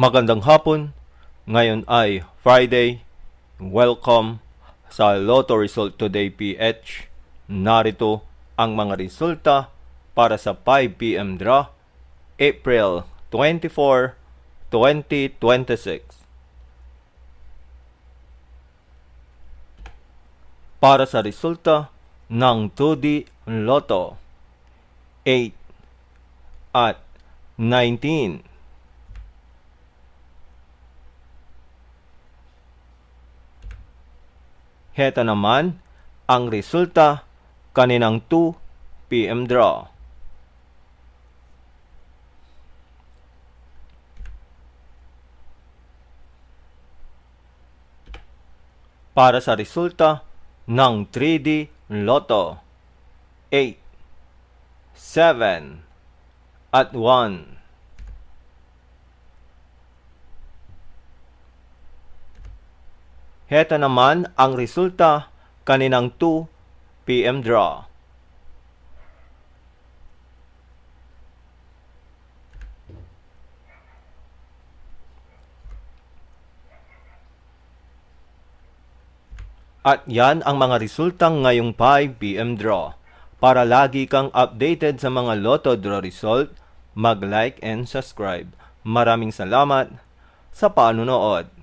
Magandang hapon. Ngayon ay Friday. Welcome sa Lotto Result Today PH. Narito ang mga resulta para sa 5 PM draw, April 24, 2026. Para sa resulta ng 2D Lotto, 8 at 19. Heto naman ang resulta kaninang 2 PM draw. Para sa resulta ng 3D Lotto, 8, 7 at 1. Heto naman ang resulta kaninang 2 PM draw. At yan ang mga resultang ngayong 5 PM draw. Para lagi kang updated sa mga Lotto draw result, mag-like and subscribe. Maraming salamat sa panunood.